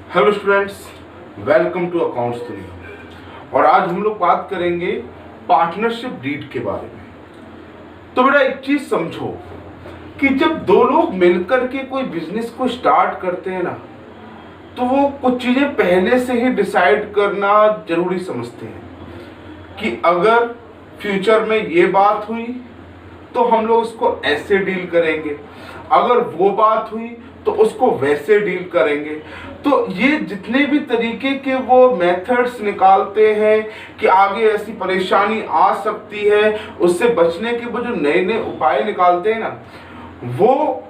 Hello students, welcome to accounts Duniya. और आज हम लोग बात करेंगे पार्टनरशिप डीड के बारे में। तो बेटा एक चीज समझो कि जब दो लोग मिलकर के कोई बिजनेस को स्टार्ट करते हैं ना, तो वो कुछ चीजें पहले से ही डिसाइड करना जरूरी समझते हैं कि अगर फ्यूचर में ये बात हुई तो हम लोग उसको ऐसे डील करेंगे, अगर वो बात हुई तो उसको वैसे डील करेंगे। तो ये जितने भी तरीके के वो मेथड्स निकालते हैं कि आगे ऐसी परेशानी आ सकती है, उससे बचने के वो जो नए नए उपाय निकालते हैं ना, वो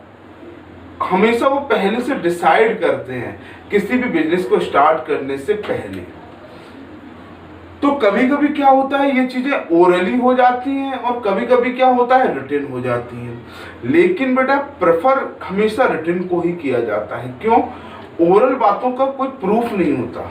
हमेशा वो पहले से डिसाइड करते हैं किसी भी बिजनेस को स्टार्ट करने से पहले। तो कभी कभी क्या होता है, ये चीजें ओरली हो जाती हैं और कभी कभी क्या होता है, रिटन हो जाती हैं। लेकिन बेटा प्रेफर हमेशा रिटन को ही किया जाता है। क्यों? ओरल बातों का कोई प्रूफ नहीं होता।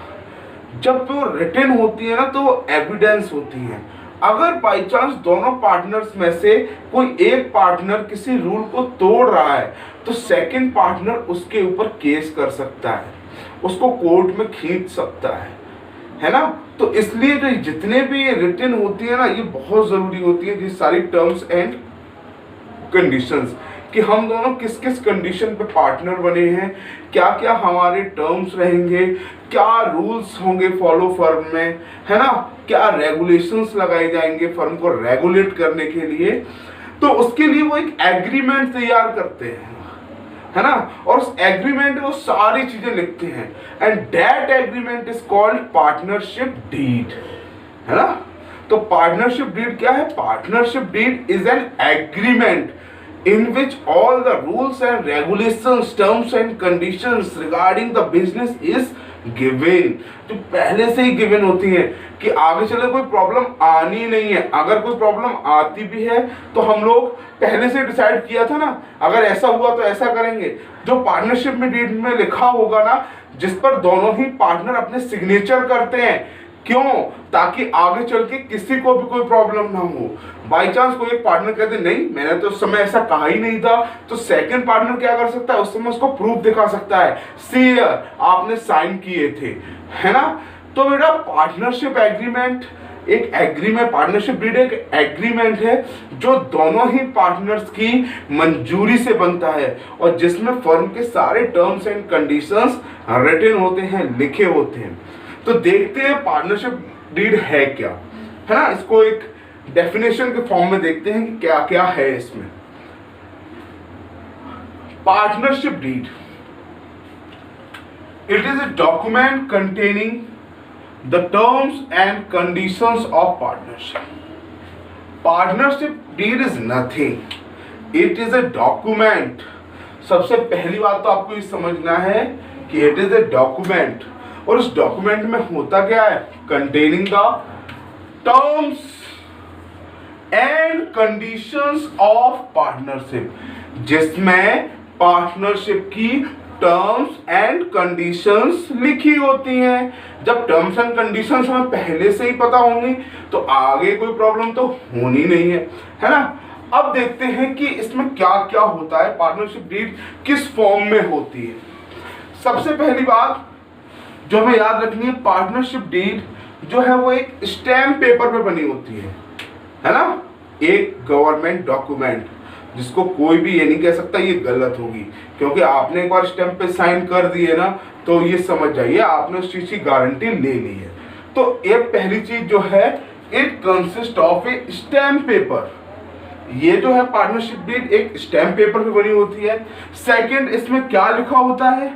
जब वो रिटन होती है ना, तो वो एविडेंस होती है। अगर बाई चांस दोनों पार्टनर्स में से कोई एक पार्टनर किसी रूल को तोड़ रहा है, तो सेकंड पार्टनर उसके ऊपर केस कर सकता है, उसको कोर्ट में खींच सकता है ना। तो इसलिए जो जितने भी ये रिटन होती है ना, ये बहुत जरूरी होती है, ये सारी टर्म्स एंड कंडीशंस, कि हम दोनों किस किस कंडीशन पे पार्टनर बने हैं, क्या क्या हमारे टर्म्स रहेंगे, क्या रूल्स होंगे फॉलो फर्म में, है ना, क्या रेगुलेशंस लगाए जाएंगे फर्म को रेगुलेट करने के लिए। तो उसके लिए वो एक एग्रीमेंट तैयार करते हैं, है ना, और उस एग्रीमेंट में वो सारी चीजें लिखते हैं। And that agreement is called partnership deed, है ना। तो पार्टनरशिप डीड क्या है? Partnership deed is an agreement in which all the rules and regulations, terms and conditions regarding the business is given। तो पहले से ही गिवन होती है कि आगे चले कोई प्रॉब्लम आनी नहीं है। अगर कोई प्रॉब्लम आती भी है तो हम लोग पहले से डिसाइड किया था ना, अगर ऐसा हुआ तो ऐसा करेंगे। जो पार्टनरशिप में डीड में लिखा होगा ना, जिस पर दोनों ही पार्टनर अपने सिग्नेचर करते हैं, क्यों? ताकि आगे चल के किसी को भी कोई प्रॉब्लम ना हो। बाई चांस कोई एक पार्टनर कहते नहीं, मैंने तो उस समय ऐसा कहा ही नहीं था, तो सेकंड पार्टनर क्या कर सकता है, उस समय उसको प्रूफ दिखा सकता है, सी आपने साइन किए थे, है ना। तो बेटा पार्टनरशिप एग्रीमेंट एक एग्रीमेंट, पार्टनरशिप डीड एक एग्रीमेंट है जो दोनों ही पार्टनर्स की मंजूरी से बनता है और जिसमें फर्म के सारे टर्म्स एंड कंडीशंस रिटन होते हैं, लिखे होते हैं। तो देखते हैं पार्टनरशिप डीड है क्या, है ना। इसको एक डेफिनेशन के फॉर्म में देखते हैं कि क्या क्या है इसमें। Partnership deed, it is a document containing the terms and conditions of partnership. Partnership deed is nothing, it is a document. सबसे पहली बात तो आपको ये समझना है कि इट इज अ डॉक्यूमेंट, और उस डॉक्यूमेंट में होता क्या है, containing the terms and conditions of partnership, जिसमें पार्टनरशिप की टर्म्स एंड कंडीशंस लिखी होती हैं। जब टर्म्स एंड कंडीशंस हमें पहले से ही पता होंगी तो आगे कोई प्रॉब्लम तो होनी नहीं है ना। अब देखते हैं कि इसमें क्या क्या होता है, पार्टनरशिप डीड किस फॉर्म में होती है। सबसे पहली बात जो हमें याद रखनी है, पार्टनरशिप डीड जो है वो एक स्टैम्प पेपर पे बनी होती है ना, एक गवर्नमेंट डॉक्यूमेंट, जिसको कोई भी ये नहीं कह सकता ये गलत होगी, क्योंकि आपने एक बार स्टैम्प पे साइन कर दिए ना, तो ये समझ जाइए आपने उस चीज की गारंटी ले ली है। तो ये पहली चीज जो है, it consist of A stamp paper. ये जो है पार्टनरशिप डीड एक स्टैम्प पेपर पे बनी होती है। सेकंड, इसमें क्या लिखा होता है,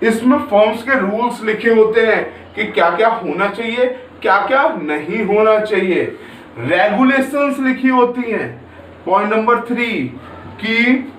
इसमें फर्म्स के रूल्स लिखे होते हैं कि क्या क्या होना चाहिए, क्या क्या नहीं होना चाहिए। रेगुलेशंस लिखी होती हैं। पॉइंट नंबर 3 कि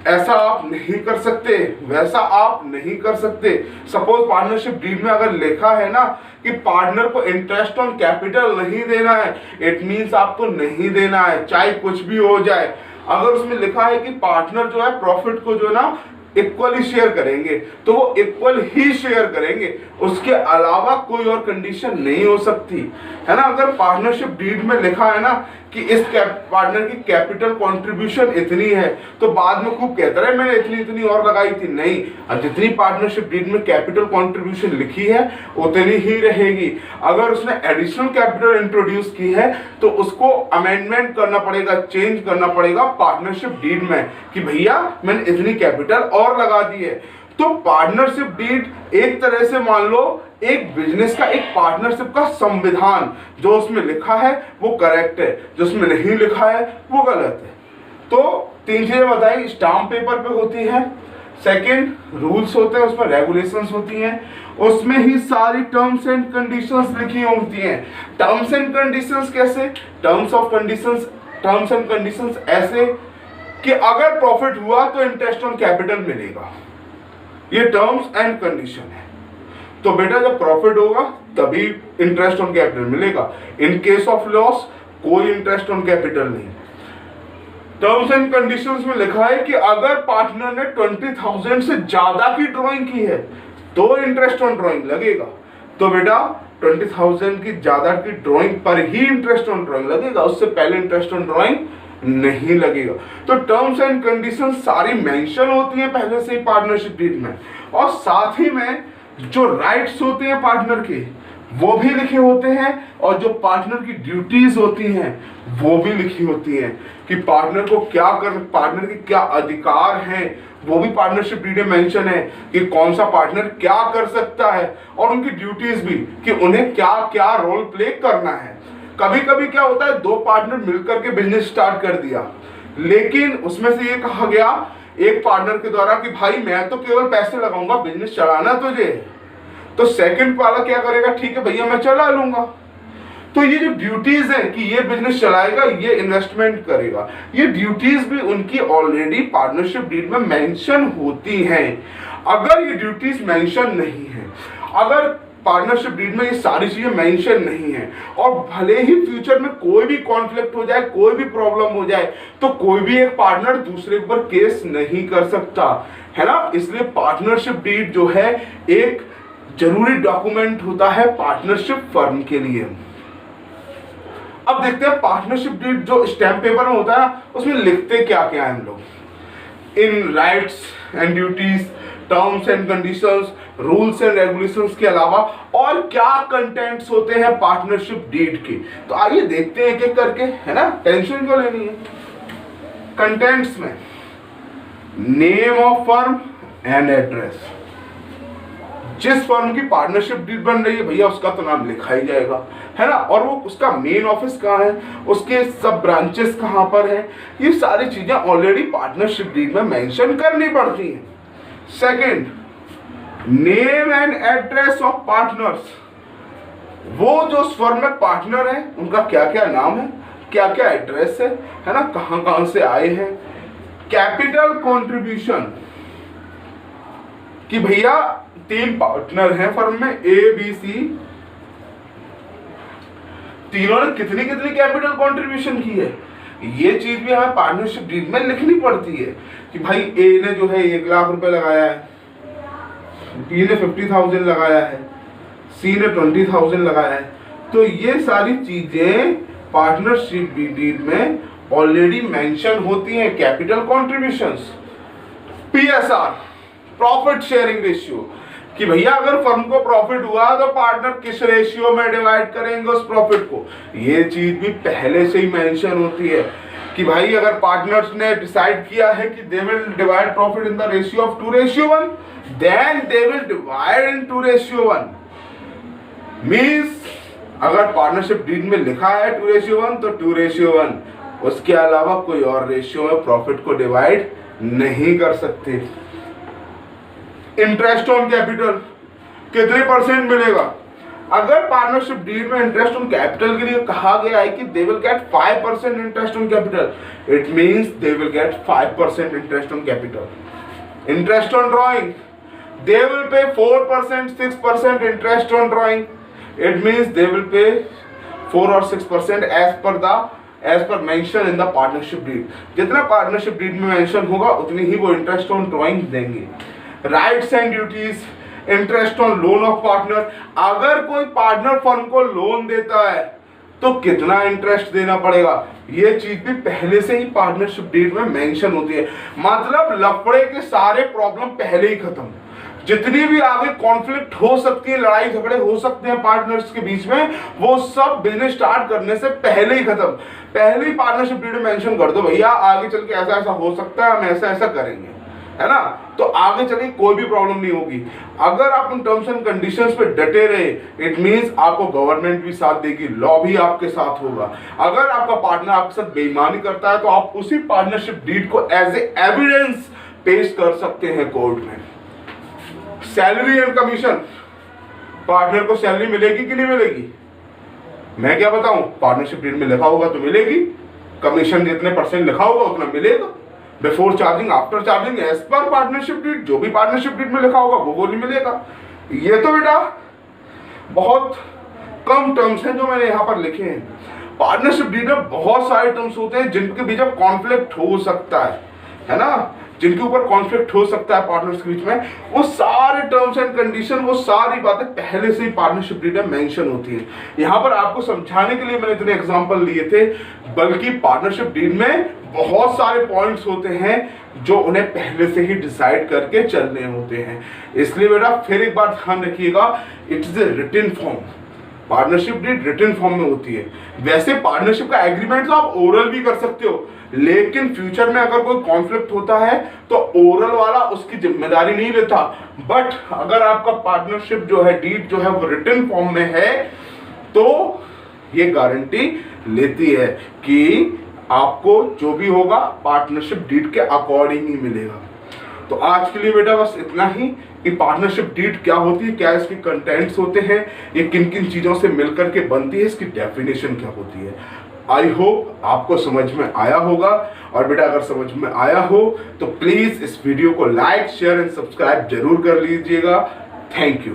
ऐसा आप नहीं कर सकते, वैसा आप नहीं कर सकते। सपोज पार्टनरशिप डीड में अगर लिखा है ना कि पार्टनर को इंटरेस्ट ऑन कैपिटल नहीं देना है, इट मींस आपको नहीं देना है, चाहे कुछ भी हो जाए। अगर उसमें लिखा है कि पार्टनर जो है प्रॉफिट को जो है ना इक्वली शेयर करेंगे तो वो इक्वल ही शेयर करेंगे, उसके अलावा कोई और कंडीशन नहीं हो सकती, है ना। अगर पार्टनरशिप डीड में लिखा है ना कि इस पार्टनर की कैपिटल कंट्रीब्यूशन इतनी है, तो बाद में खूब कहता रहे मैंने इतनी इतनी और लगाई थी, नहीं। अब जितनी पार्टनरशिप डीड में कैपिटल कंट्रीब्यूशन लिखी है उतनी ही रहेगी। अगर उसने एडिशनल कैपिटल इंट्रोड्यूस की है तो उसको अमेंडमेंट करना पड़ेगा, चेंज करना पड़ेगा पार्टनरशिप डीड में कि भैया मैंने इतनी कैपिटल और लगा दी है। तो पार्टनरशिप डीड एक तरह से मान लो एक बिजनेस का, एक पार्टनरशिप का संविधान, जो उसमें लिखा है वो करेक्ट है, जो उसमें नहीं लिखा है वो गलत है। तो 3 चीजें बताई, स्टाम्प पेपर पे होती है, सेकंड रूल्स होते हैं, उसमें रेगुलेशंस होती हैं, उसमें ही सारी टर्म्स एंड कंडीशंस लिखी होती हैं। टर्म्स एंड कंडीशंस कैसे? टर्म्स एंड कंडीशंस ऐसे कि अगर प्रॉफिट हुआ तो इंटरेस्ट ऑन कैपिटल मिलेगा, ये टर्म्स एंड कंडीशन है। तो बेटा जब प्रॉफिट होगा तभी इंटरेस्ट ऑन कैपिटल मिलेगा, इन केस ऑफ लॉस कोई इंटरेस्ट ऑन कैपिटल नहीं। टर्म्स एंड कंडीशंस में लिखा है कि अगर पार्टनर ने 20,000 से ज्यादा की ड्राइंग की है तो इंटरेस्ट ऑन ड्राइंग लगेगा। तो बेटा 20,000 की ज्यादा की ड्राइंग पर ही इंटरेस्ट ऑन ड्राइंग लगेगा, उससे पहले इंटरेस्ट ऑन ड्राइंग नहीं लगेगा। तो टर्म्स एंड कंडीशन सारी मेंशन होती हैं पहले से ही पार्टनरशिप डीड में, और साथ ही में जो राइट्स होते हैं पार्टनर के वो भी लिखे होते हैं, और जो पार्टनर की ड्यूटीज होती हैं वो भी लिखी होती हैं कि पार्टनर को क्या कर, पार्टनर के क्या अधिकार हैं वो भी पार्टनरशिप डीड में मेंशन है कि कौन सा पार्टनर क्या कर सकता है, और उनकी ड्यूटीज भी कि उन्हें क्या क्या रोल प्ले करना है। कभी कभी क्या होता है, 2 पार्टनर मिलकर के बिजनेस स्टार्ट कर दिया, लेकिन उसमें से ये कहा गया एक पार्टनर के द्वारा कि भाई मैं तो केवल पैसे लगाऊंगा, बिजनेस चलाना तुझे। तो सेकंड वाला क्या करेगा, ठीक है भैया मैं चला लूंगा। तो ये जो ड्यूटीज है कि ये बिजनेस चलाएगा, ये इन्वेस्टमेंट करेगा, ये ड्यूटीज भी उनकी ऑलरेडी पार्टनरशिप डीड में मेंशन होती हैं। अगर ये ड्यूटीज मेंशन नहीं है, अगर पार्टनरशिप डीड में ये सारी चीजें मेंशन नहीं है, और भले ही फ्यूचर में कोई भी कॉन्फ्लिक्ट हो जाए, कोई भी प्रॉब्लम हो जाए, तो कोई भी एक पार्टनर दूसरे के ऊपर केस नहीं कर सकता, है ना। इसलिए पार्टनरशिप डीड जो है एक जरूरी डॉक्यूमेंट होता है पार्टनरशिप फर्म के लिए। अब देखते हैं पार्टनरशिप डीड जो स्टैम्प पेपर में होता है उसमें लिखते क्या क्या है हम लोग। इन rights and duties, terms and conditions, rules and regulations के अलावा और क्या कंटेंट्स होते हैं पार्टनरशिप डीड के। तो आइए देखते हैं एक एक करके, है ना, टेंशन क्यों लेनी है। कंटेंट्स में name of firm and address, जिस फर्म की पार्टनरशिप डीड बन रही है भैया उसका तो नाम लिखा ही जाएगा, है ना, और वो उसका मेन ऑफिस कहाँ है, उसके सब ब्रांचेस कहाँ पर है, ये सारी चीजें ऑलरेडी पार्टनरशिप डीड में मेंशन करनी पड़ती हैं। Second, name and address of partners, वो जो उस फर्म में पार्टनर है उनका क्या क्या नाम है, क्या क्या एड्रेस है ना, कहां कहां से आए हैं। कैपिटल कंट्रीब्यूशन कि भैया 3 पार्टनर हैं फर्म में, ए बी सी, तीनों ने कितनी कितनी कैपिटल कंट्रीब्यूशन की है, ये चीज भी हमें पार्टनरशिप डीड में लिखनी पड़ती है कि भाई ए ने जो है 1 लाख रुपए लगाया है, बी ने 50,000 लगाया है, सी ने 20,000 लगाया है। तो ये सारी चीजें पार्टनरशिप डीड में ऑलरेडी मेंशन होती हैं, capital contributions. PSR, profit sharing ratio, कि भैया अगर फर्म को प्रॉफिट हुआ तो पार्टनर किस रेशियो में डिवाइड करेंगे उस प्रॉफिट को, ये चीज भी पहले से ही मेंशन होती है कि भाई अगर पार्टनर्स ने डिसाइड किया है कि they will divide profit in the ratio of 2:1, then they will divide in 2:1। Means अगर पार्टनरशिप डीड में लिखा है 2:1 तो 2:1, उसके अलावा कोई और रेशियो में प्रॉफिट को डिवाइड नहीं कर सकते। इंटरेस्ट ऑन कैपिटल कितने % मिलेगा, अगर पार्टनरशिप डीड में इंटरेस्ट ऑन कैपिटल के लिए कहा गया है कि they will get 5% interest on capital, it means they will get 5% interest on capital. Interest on drawing, they will pay 4%, 6% interest on drawing, it means they will pay 4 और 6% as per the as per mention in the partnership deed. जितना partnership deed में mention होगा उतनी ही वो interest on drawing देंगे। Rights and duties, interest on loan of partner, अगर कोई पार्टनर फर्म को लोन देता है तो कितना इंटरेस्ट देना पड़ेगा, ये चीज भी पहले से ही पार्टनरशिप डीड में मेंशन होती है। मतलब लफड़े के सारे प्रॉब्लम पहले ही खत्म। जितनी भी आगे कॉन्फ्लिक्ट हो सकती है, लड़ाई झगड़े हो सकते हैं पार्टनर्स के बीच में, वो सब बिजनेस स्टार्ट करने से पहले ही खत्म। पहले ही पार्टनरशिप डीड में मेंशन कर दो भैया आगे चल के ऐसा ऐसा हो सकता है, हम ऐसा ऐसा करेंगे, है ना, तो आगे चलिए कोई भी प्रॉब्लम नहीं होगी। अगर आप उन टर्म्स एंड कंडीशंस पे डटे रहे, इट मींस आपको गवर्नमेंट भी साथ देगी, लॉ भी आपके साथ होगा। अगर आपका पार्टनर आपके साथ बेईमानी करता है तो आप उसी पार्टनरशिप डीड को एज ए एविडेंस पेश कर सकते हैं कोर्ट में। सैलरी एंड कमीशन, पार्टनर को सैलरी मिलेगी कि नहीं मिलेगी, मैं क्या बताऊं, पार्टनरशिप डीड में लिखा होगा तो मिलेगी। कमीशन जितने परसेंट लिखा होगा उतना मिलेगा। Before charging, after charging, as per partnership deed, जो भी पार्टनरशिप डीड में लिखा होगा वो नहीं मिलेगा। ये तो बेटा बहुत कम टर्म्स हैं जो मैंने यहाँ पर लिखे हैं। पार्टनरशिप डीड में बहुत सारे टर्म्स होते हैं जिनके बीच में कॉन्फ्लिक्ट हो सकता है ना, जिनके ऊपर कॉन्फ्लिक्ट हो सकता है पार्टनर्स के बीच में, वो सारे टर्म्स एंड कंडीशन, वो सारी बातें पहले से ही पार्टनरशिप डीड में मेंशन होती है। यहाँ पर आपको समझाने के लिए मैंने इतने एग्जांपल लिए थे, बल्कि पार्टनरशिप डीड में बहुत सारे पॉइंट्स होते हैं जो उन्हें पहले से ही डिसाइड करके चलने होते हैं। इसलिए बेटा फिर एक बार ध्यान रखिएगा, it is a written form. Partnership deed written form में होती है। वैसे पार्टनरशिप का एग्रीमेंट तो आप ओरल भी कर सकते हो, लेकिन फ्यूचर में अगर कोई कॉन्फ्लिक्ट होता है तो ओरल वाला उसकी जिम्मेदारी नहीं लेता। बट अगर आपका पार्टनरशिप जो है डीड जो है वो रिटन फॉर्म में है तो ये गारंटी लेती है कि आपको जो भी होगा पार्टनरशिप डीड के अकॉर्डिंग ही मिलेगा। तो आज के लिए बेटा बस इतना ही कि पार्टनरशिप डीड क्या होती है, क्या इसके कंटेंट्स होते हैं, ये किन किन चीज़ों से मिलकर के बनती है, इसकी डेफिनेशन क्या होती है। आई होप आपको समझ में आया होगा। और बेटा अगर समझ में आया हो तो प्लीज़ इस वीडियो को लाइक, शेयर एंड सब्सक्राइब जरूर कर लीजिएगा। Thank you.